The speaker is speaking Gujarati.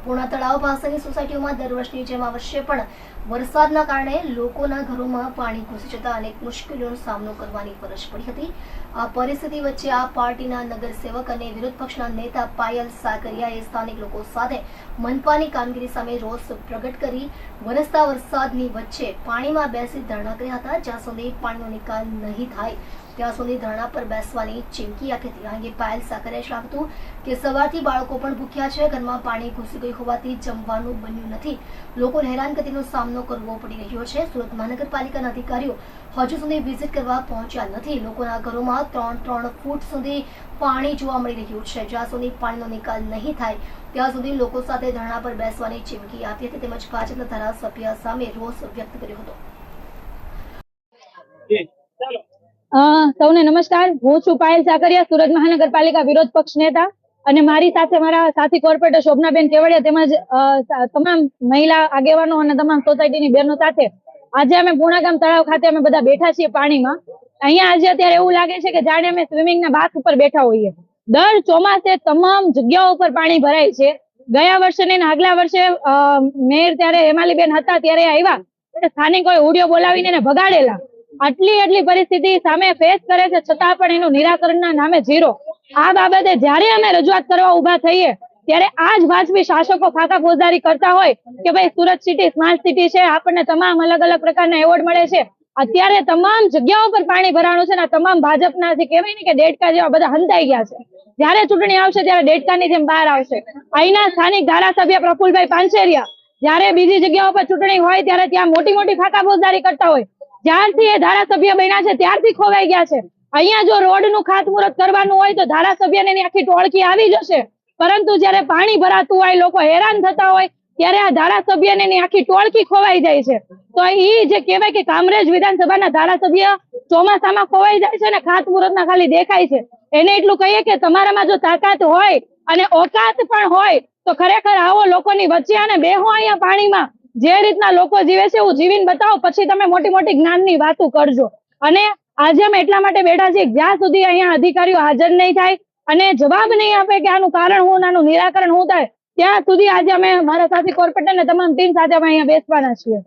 પૂર્ણા તળાવ પાસેની સોસાયટીઓમાં દર વર્ષની જેમ આ વર્ષે પણ વરસાદના કારણે લોકોના ઘરોમાં પાણી ઘૂસી જતા અનેક મુશ્કેલીઓનો સામનો કરવાની ફરજ પડી હતી। આ પરિસ્થિતિ વચ્ચે આ પાર્ટીના નગરસેવક અને વિરોધ પક્ષના નેતા પાયલ સાકરિયાએ સ્થાનિક લોકો સાથે મનપાની કામગીરી સામે રોષ પ્રગટ કરી વરસતા વરસાદની વચ્ચે પાણીમાં બેસી ધરણા કર્યા હતા। જ્યાં સુધી પાણીનો નિકાલ નહીં થાય ત્યાં સુધી ધરણા પર બેસવાની ચીમકી આપી હતી। આ અંગે પાયલ સાકરિયાએ જણાવ્યું હતું કે સવારથી બાળકો પણ ભૂખ્યા છે, ઘરમાં પાણી ઘૂસી ગયું હોવાથી જમવાનું બન્યું નથી, લોકોને હેરાનગતિનો સામનો કરવો પડી રહ્યો છે। સુરત મહાનગરપાલિકાના અધિકારીઓ હજુ સુધી વિઝિટ કરવા પહોંચ્યા નથી। લોકોના ઘરોમાં 3 ફૂટ સુધી પાણી જોવા મળી રહ્યું છે। જ્યાં સુધી પાણીનો નિકાલ નહીં થાય ત્યાં સુધી લોકો સાથે ધરણા પર બેસવાની ચીમકી આપી હતી તેમજ ભાજપના ધારાસભ્ય સામે રોષ વ્યક્ત કર્યો હતો। સૌને નમસ્કાર, હું છું પાયલ સાકરિયા, સુરત મહાનગરપાલિકા વિરોધ પક્ષ નેતા અને મારી સાથે મારા સાથી કોર્પોરેટર શોભનાબેન કેવડિયા તેમજ તમામ મહિલા આગેવાનો અને તમામ સોસાયટીની બહેનો સાથે આજે અમે પૂર્ણાગામ તળાવ ખાતે અમે બધા બેઠા છીએ પાણીમાં। અહીંયા આજે અત્યારે એવું લાગે છે કે જાણે અમે સ્વિમિંગના બાથ ઉપર બેઠા હોઈએ। દર ચોમાસે તમામ જગ્યાઓ ઉપર પાણી ભરાય છે। ગયા વર્ષે ને આગલા વર્ષે મેયર ત્યારે હેમાલીબેન હતા ત્યારે આવ્યા, સ્થાનિકોએ ઉડિયો બોલાવીને એને ભગાડેલા। આટલી પરિસ્થિતિ સામે ફેસ કરે છે છતાં પણ એનું નિરાકરણના નામે ઝીરો। આ બાબતે જ્યારે અમે રજૂઆત કરવા ઉભા થઈએ ત્યારે આ જ ભાજપી શાસકો ખાકા ફોજદારી કરતા હોય કે ભાઈ સુરત સિટી સ્માર્ટ સિટી છે, આપણને તમામ અલગ અલગ પ્રકારના એવોર્ડ મળે છે। અત્યારે તમામ જગ્યાઓ પર પાણી ભરાણું છે ને તમામ ભાજપના જે કહેવાય ને કે ડેડકા જેવા બધા હંતાઈ ગયા છે। જયારે ચૂંટણી આવશે ત્યારે ડેડકાની જેમ બહાર આવશે। અહીંના સ્થાનિક ધારાસભ્ય પ્રફુલભાઈ પાનસેરિયા જયારે બીજી જગ્યાઓ પર ચૂંટણી હોય ત્યારે ત્યાં મોટી ખાકા ફોજદારી કરતા હોય, જ્યારથી એ ધારાસભ્ય બન્યા છે ત્યારથી ખોવાઈ ગયા છે। અહીંયા જો રોડનું ખાતમુહૂર્ત કરવાનું હોય તો ધારાસભ્યને એની આખી ટોળકી આવી જશે, પરંતુ જયારે પાણી ભરાતું હોય, લોકો હેરાન થતા હોય ત્યારે આ ધારાસભ્યને એની આખી ટોળકી ખોવાઈ જાય છે। તો એ જે કહેવાય કે કામરેજ વિધાનસભાના ધારાસભ્ય ચોમાસામાં ખોવાઈ જાય છે ને ખાતમુહૂર્તના ખાલી દેખાય છે, એને એટલું કહીએ કે તમારામાં જો તાકાત હોય અને ઓકાત પણ હોય તો ખરેખર આવો લોકોની વચ્ચે અને બેહો અહીંયા પાણીમાં, જે રીતના લોકો જીવે છે એવું જીવીને બતાવો, પછી તમે મોટી જ્ઞાનની વાતો કરજો। અને આજે અમે એટલા માટે બેઠા છીએ જ્યાં સુધી અહીંયા અધિકારીઓ હાજર નહીં થાય અને જવાબ નહીં આપે કે આનું કારણ શું, આનું નિરાકરણ શું થાય, ત્યાં સુધી આજે અમે મારા સાથી કોર્પોરેટર ને તમામ ટીમ સાથે અમે અહીંયા બેસવાના છીએ।